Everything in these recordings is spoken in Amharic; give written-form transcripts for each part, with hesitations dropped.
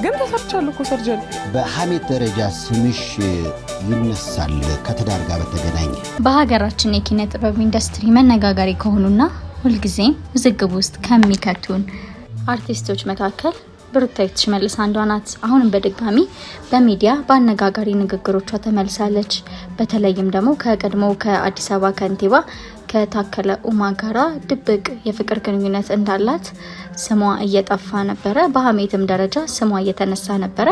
ግን ተሰርቻለሁ እኮ ሰርጀሪ። በሐሜት ደረጃ ስምሽ ይነሳል ከትዳር ጋር በተገናኘ። በሀገራችን የኪነ ጥበብ ኢንዱስትሪ መነጋገሪ ከሆኑና ሁልጊዜ ውዝግብ ውስጥ ከሚከቱን አርቲስቶች መካከል ብሩክታዊት ሽመልስ አንዷ ናት። አሁንም በድጋሚ በሚዲያ በአነጋጋሪ ንግግሮቿ ተመልሳለች። በተለይም ደግሞ ከቀድሞው ከአዲስ አበባ ከንቲባ ከታከለ ኡማ ጋራ ድብቅ የፍቅር ግንኙነት እንዳላት ስሟ እየጠፋ ነበረ። በሐሜትም ደረጃ ስሟ እየተነሳ ነበረ።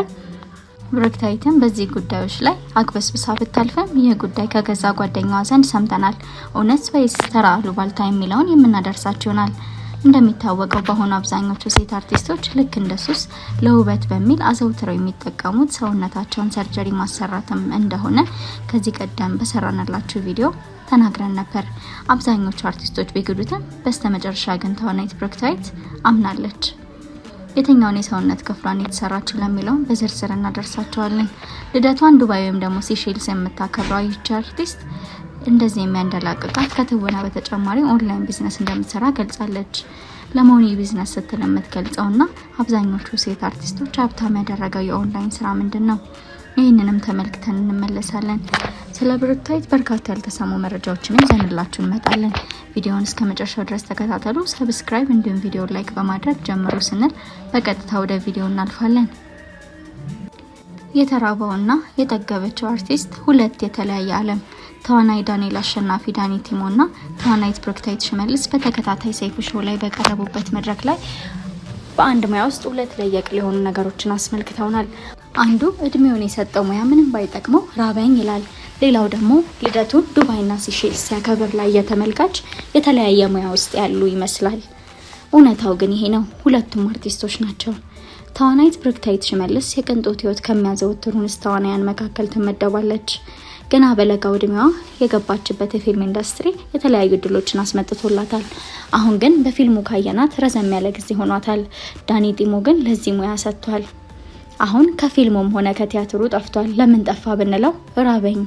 ብሩክታዊትም በዚህ ጉዳዮች ላይ አግበስብሳ ብታልፈም ይህ ጉዳይ ከገዛ ጓደኛዋ ዘንድ ሰምተናል። እውነት ወይስ ተራ አሉባልታ የሚለውን የምናደርሳችሁ ይሆናል። እንደሚታወቀው በአሁኑ አብዛኞቹ ሴት አርቲስቶች ልክ እንደሱስ ለውበት በሚል አዘውትረው የሚጠቀሙት ሰውነታቸውን ሰርጀሪ ማሰራትም እንደሆነ ከዚህ ቀደም በሰራናላችሁ ቪዲዮ ተናግረን ነበር። አብዛኞቹ አርቲስቶች ቢክዱትም በስተመጨረሻ ግን ተዋናይት ብሩክታዊት አምናለች። የትኛውን የሰውነት ክፍሏን የተሰራችው ለሚለው በዝርዝር እናደርሳቸዋለን። ልደቷን ዱባይ ወይም ደግሞ ሲሼልስ የምታከብረው ይህች አርቲስት እንደዚህ የሚያንደላቅቃት ከትወና በተጨማሪ ኦንላይን ቢዝነስ እንደምትሰራ ገልጻለች። ለመሆኑ ቢዝነስ ስትል የምትገልጸውና አብዛኞቹ ሴት አርቲስቶች ሀብታም ያደረገው የኦንላይን ስራ ምንድነው? ይህንንም ተመልክተን እንመለሳለን። ስለ ብሩክታዊት በርካታ ያልተሰሙ መረጃዎችን ይዘንላችሁ እንመጣለን። ቪዲዮውን እስከ መጨረሻው ድረስ ተከታተሉ። ሰብስክራይብ እንዲሁም ቪዲዮ ላይክ በማድረግ ጀምሩ ስንል በቀጥታ ወደ ቪዲዮ እናልፋለን። የተራበውና የጠገበችው አርቲስት ሁለት የተለያየ ዓለም። ተዋናይ ዳንኤል አሸናፊ ዳኒ ቲሞና ተዋናይት ብሩክታዊት ሽመልስ በተከታታይ ሰይፉ ሾው ላይ በቀረቡበት መድረክ ላይ በአንድ ሙያ ውስጥ ሁለት ለየቅል የሆኑ ነገሮችን አስመልክተውናል። አንዱ እድሜውን የሰጠው ሙያ ምንም ባይጠቅመው ራበኝ ይላል። ሌላው ደግሞ ልደቱን ዱባይና ሲሼልስ ሲያከብር ላይ የተመልካች የተለያየ ሙያ ውስጥ ያሉ ይመስላል። እውነታው ግን ይሄ ነው። ሁለቱም አርቲስቶች ናቸው። ተዋናይት ብሩክታዊት ሽመልስ የቅንጦት ህይወት ከሚያዘወትሩ እንስት ተዋናያን መካከል ትመደባለች። ገና በለጋው እድሜዋ የገባችበት የፊልም ኢንዱስትሪ የተለያዩ ድሎችን አስመጥቶላታል። አሁን ግን በፊልሙ ካየናት ረዘም ያለ ጊዜ ሆኗታል። ዳኒ ጢሞ ግን ለዚህ ሙያ ሰጥቷል። አሁን ከፊልሙም ሆነ ከቲያትሩ ጠፍቷል። ለምን ጠፋ ብንለው ራበኝ።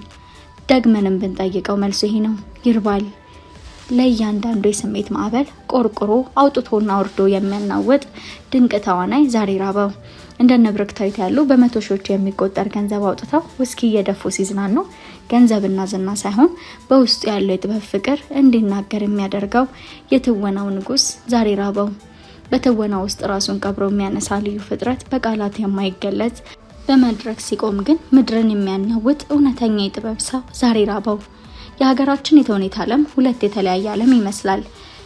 ደግመንም ብንጠይቀው መልሱ ይሄ ነው፣ ይርባል። ለእያንዳንዱ የስሜት ማዕበል ቆርቆሮ አውጥቶና አውርዶ የሚያናወጥ ድንቅ ተዋናይ ዛሬ ራበው። እንደነ ብሩክታዊት ያሉ በመቶ ሺዎች የሚቆጠር ገንዘብ አውጥተው ውስኪ እየደፉ ሲዝናኑ ገንዘብና ዝና ሳይሆን በውስጡ ያለው የጥበብ ፍቅር እንዲናገር የሚያደርገው የትወናው ንጉስ ዛሬ ራበው። በትወና ውስጥ ራሱን ቀብሮ የሚያነሳ ልዩ ፍጥረት በቃላት የማይገለጽ በመድረክ ሲቆም ግን ምድርን የሚያናውጥ እውነተኛ የጥበብ ሰው ዛሬ ራበው። የሀገራችን የተውኔት ዓለም ሁለት የተለያየ ዓለም ይመስላል።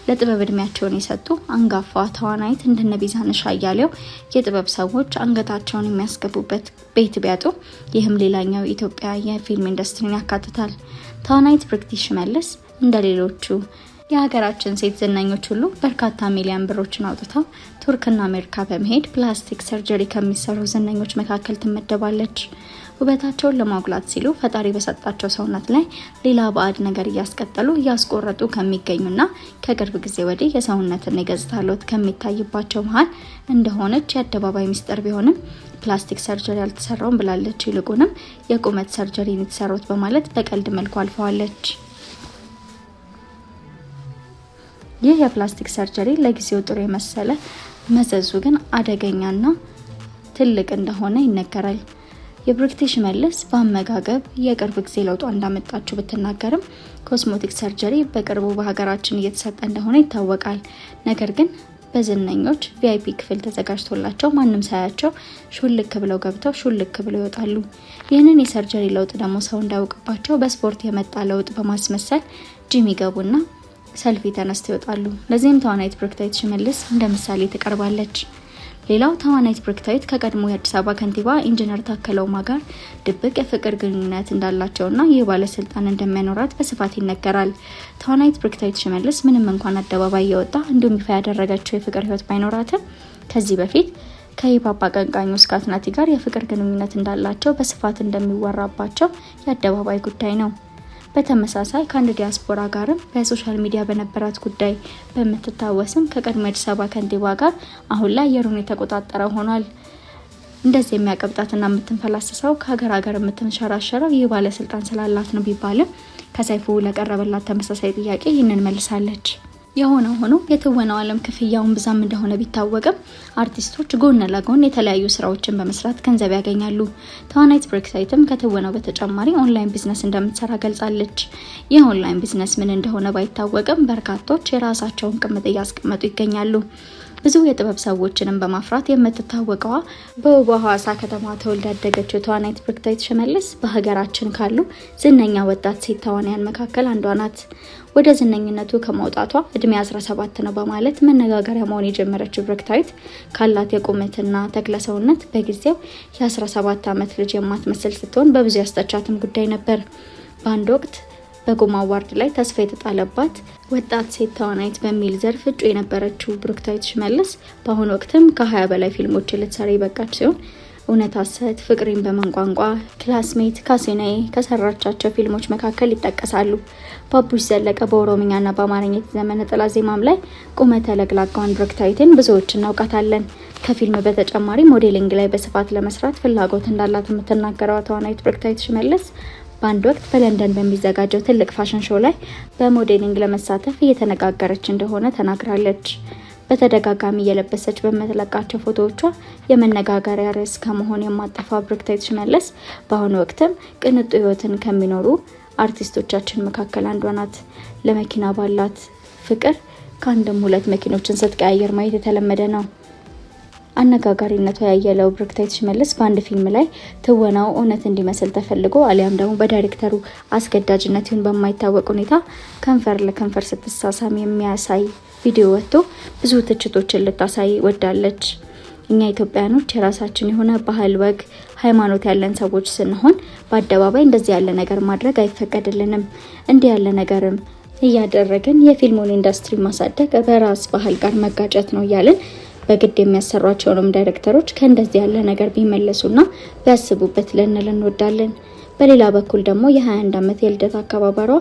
ለጥበብ እድሜያቸውን የሰጡ አንጋፋ ተዋናይት እንደነ ቢዛነሽ አያሌው የጥበብ ሰዎች አንገታቸውን የሚያስገቡበት ቤት ቢያጡ፣ ይህም ሌላኛው ኢትዮጵያ የፊልም ኢንዱስትሪን ያካትታል። ተዋናይት ብሩክታዊት ሽመልስ እንደሌሎቹ የሀገራችን ሴት ዝነኞች ሁሉ በርካታ ሚሊዮን ብሮችን አውጥተው ቱርክና አሜሪካ በመሄድ ፕላስቲክ ሰርጀሪ ከሚሰሩ ዝነኞች መካከል ትመደባለች። ውበታቸውን ለማጉላት ሲሉ ፈጣሪ በሰጣቸው ሰውነት ላይ ሌላ ባዕድ ነገር እያስቀጠሉ እያስቆረጡ ከሚገኙና ከቅርብ ጊዜ ወዲህ የሰውነትን የገጽታ ለውጥ ከሚታይባቸው መሀል እንደሆነች የአደባባይ ሚስጥር ቢሆንም ፕላስቲክ ሰርጀሪ አልተሰራውም ብላለች። ይልቁንም የቁመት ሰርጀሪ የተሰሩት በማለት በቀልድ መልኩ አልፈዋለች። ይህ የፕላስቲክ ሰርጀሪ ለጊዜው ጥሩ የመሰለ መዘዙ ግን አደገኛና ትልቅ እንደሆነ ይነገራል። የብሩክታዊት ሽመልስ በአመጋገብ የቅርብ ጊዜ ለውጧ እንዳመጣችው ብትናገርም ኮስሞቲክ ሰርጀሪ በቅርቡ በሀገራችን እየተሰጠ እንደሆነ ይታወቃል። ነገር ግን በዝነኞች ቪአይፒ ክፍል ተዘጋጅቶላቸው ማንም ሳያቸው ሹልክ ብለው ገብተው ሹልክ ብለው ይወጣሉ። ይህንን የሰርጀሪ ለውጥ ደግሞ ሰው እንዳያውቅባቸው በስፖርት የመጣ ለውጥ በማስመሰል ጂም ይገቡና ሰልፊ ተነስተው ይወጣሉ። ለዚህም ተዋናይት ብሩክታዊት ሽመልስ እንደ ምሳሌ ትቀርባለች። ሌላው ተዋናይት ብሩክታዊት ከቀድሞ የአዲስ አበባ ከንቲባ ኢንጂነር ታከለ ኡማ ጋር ድብቅ የፍቅር ግንኙነት እንዳላቸውና ይህ ባለስልጣን እንደሚያኖራት በስፋት ይነገራል። ተዋናይት ብሩክታዊት ሽመልስ ምንም እንኳን አደባባይ የወጣ እንዲሁም ይፋ ያደረገችው የፍቅር ህይወት ባይኖራትም ከዚህ በፊት ከሂፓፕ አቀንቃኙ ስካት ናቲ ጋር የፍቅር ግንኙነት እንዳላቸው በስፋት እንደሚወራባቸው የአደባባይ ጉዳይ ነው። በተመሳሳይ ከአንድ ዲያስፖራ ጋርም በሶሻል ሚዲያ በነበራት ጉዳይ በመተታወስም ከቀድሞ አዲስ አበባ ከንቲባ ጋር አሁን ላይ አየሩን የተቆጣጠረ ሆኗል። እንደዚህ የሚያቀብጣትና የምትንፈላሰሰው ከሀገር ሀገር የምትንሸራሸረው ይህ ባለስልጣን ስላላት ነው ቢባልም ከሰይፉ ለቀረበላት ተመሳሳይ ጥያቄ ይህንን መልሳለች። የሆነ ሆኖ የትወናው ዓለም ክፍያውን ብዛም እንደሆነ ቢታወቅም አርቲስቶች ጎን ለጎን የተለያዩ ስራዎችን በመስራት ገንዘብ ያገኛሉ። ተዋናይት ብሩክታይትም ከትወናው በተጨማሪ ኦንላይን ቢዝነስ እንደምትሰራ ገልጻለች። ይህ ኦንላይን ቢዝነስ ምን እንደሆነ ባይታወቅም በርካቶች የራሳቸውን ቅምጥ እያስቀመጡ ይገኛሉ። ብዙ የጥበብ ሰዎችንም በማፍራት የምትታወቀው በውቧ ሐዋሳ ከተማ ተወልዳ ያደገችው ተዋናይት ብሩክታይት ሽመልስ በሀገራችን ካሉ ዝነኛ ወጣት ሴት ተዋናያን መካከል አንዷ ናት። ወደ ዝነኝነቱ ከመውጣቷ እድሜ 17 ነው በማለት መነጋገሪያ መሆን የጀመረችው ብሩክታይት ካላት የቁመትና ተክለሰውነት በጊዜው የ17 ዓመት ልጅ የማትመስል ስትሆን በብዙ ያስተቻትም ጉዳይ ነበር። በአንድ ወቅት በጉማ አዋርድ ላይ ተስፋ የተጣለባት ወጣት ሴት ተዋናይት በሚል ዘርፍ እጩ የነበረችው ብሩክታይት ሽመልስ በአሁኑ ወቅትም ከ20 በላይ ፊልሞችን ልትሰራ የበቃች ሲሆን እውነት ሐሰት፣ ፍቅሬን በመንቋንቋ፣ ክላስሜት፣ ካሲናዬ ከሰራቻቸው ፊልሞች መካከል ይጠቀሳሉ። ባቡሽ ዘለቀ በኦሮምኛና በአማርኛ የተዘመነ ጥላ ዜማም ላይ ቁመተ ለግላጋዋን ብሩክታይትን ብዙዎች እናውቃታለን። ከፊልም በተጨማሪ ሞዴሊንግ ላይ በስፋት ለመስራት ፍላጎት እንዳላት የምትናገረው ተዋናይት ብሩክታይት ሽመልስ በአንድ ወቅት በለንደን በሚዘጋጀው ትልቅ ፋሽን ሾው ላይ በሞዴሊንግ ለመሳተፍ እየተነጋገረች እንደሆነ ተናግራለች። በተደጋጋሚ እየለበሰች በመተለቃቸው ፎቶዎቿ የመነጋገሪያ ርዕስ ከመሆን የማጠፋ ብሩክታይት ሽመልስ በአሁኑ ወቅትም ቅንጡ ህይወትን ከሚኖሩ አርቲስቶቻችን መካከል አንዷ ናት። ለመኪና ባላት ፍቅር ከአንድም ሁለት መኪኖችን ስትቀያየር ማየት የተለመደ ነው። አነጋጋሪነቷ ያየለው ብሩክታይት ሽመልስ በአንድ ፊልም ላይ ትወናው እውነት እንዲመስል ተፈልጎ አሊያም ደግሞ በዳይሬክተሩ አስገዳጅነት ይሁን በማይታወቅ ሁኔታ ከንፈር ለከንፈር ስትሳሳም የሚያሳይ ቪዲዮ ወጥቶ ብዙ ትችቶችን ልታሳይ ወዳለች። እኛ ኢትዮጵያኖች የራሳችን የሆነ ባህል፣ ወግ፣ ሃይማኖት ያለን ሰዎች ስንሆን በአደባባይ እንደዚህ ያለ ነገር ማድረግ አይፈቀድልንም። እንዲህ ያለ ነገርም እያደረግን የፊልሙን ኢንዱስትሪ ማሳደግ በራስ ባህል ጋር መጋጨት ነው እያልን በግድ የሚያሰሯቸውንም ዳይሬክተሮች ከእንደዚህ ያለ ነገር ቢመለሱና ቢያስቡበት ልንል እንወዳለን። በሌላ በኩል ደግሞ የ21 ዓመት የልደት አከባበሯ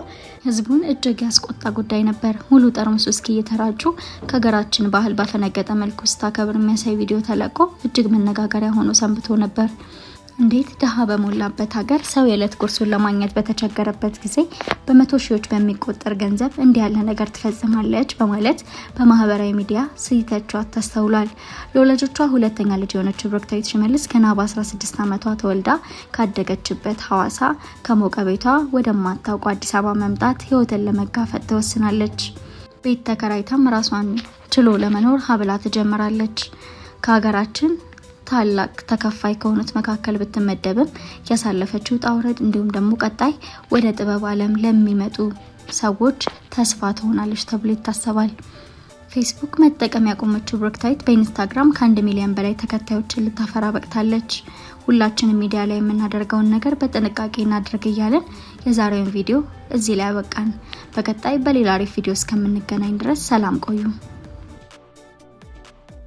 ህዝቡን እጅግ ያስቆጣ ጉዳይ ነበር። ሙሉ ጠርሙስ ውስኪ እየተራጩ ከሀገራችን ባህል ባፈነገጠ መልኩ ስታከብር የሚያሳይ ቪዲዮ ተለቆ እጅግ መነጋገሪያ ሆኖ ሰንብቶ ነበር። እንዴት ድሃ በሞላበት ሀገር ሰው የዕለት ጉርሱን ለማግኘት በተቸገረበት ጊዜ በመቶ ሺዎች በሚቆጠር ገንዘብ እንዲህ ያለ ነገር ትፈጽማለች በማለት በማህበራዊ ሚዲያ ሲተቿት ተስተውሏል። ለወላጆቿ ሁለተኛ ልጅ የሆነችው ብሩክታይት ሽመልስ ገና በ16 ዓመቷ ተወልዳ ካደገችበት ሐዋሳ ከሞቀ ቤቷ ወደማታውቀው አዲስ አበባ መምጣት ህይወትን ለመጋፈጥ ትወስናለች። ቤት ተከራይታም ራሷን ችሎ ለመኖር ሀብላ ትጀምራለች። ከሀገራችን ታላቅ ተከፋይ ከሆኑት መካከል ብትመደብም ያሳለፈችው ጣውረድ እንዲሁም ደግሞ ቀጣይ ወደ ጥበብ ዓለም ለሚመጡ ሰዎች ተስፋ ትሆናለች ተብሎ ይታሰባል። ፌስቡክ መጠቀም ያቆመችው ብሩክታይት በኢንስታግራም ከ1 ሚሊዮን በላይ ተከታዮችን ልታፈራ በቅታለች። ሁላችንም ሚዲያ ላይ የምናደርገውን ነገር በጥንቃቄ እናድርግ እያለን የዛሬውን ቪዲዮ እዚህ ላይ አበቃን። በቀጣይ በሌላ አሪፍ ቪዲዮ እስከምንገናኝ ድረስ ሰላም ቆዩ።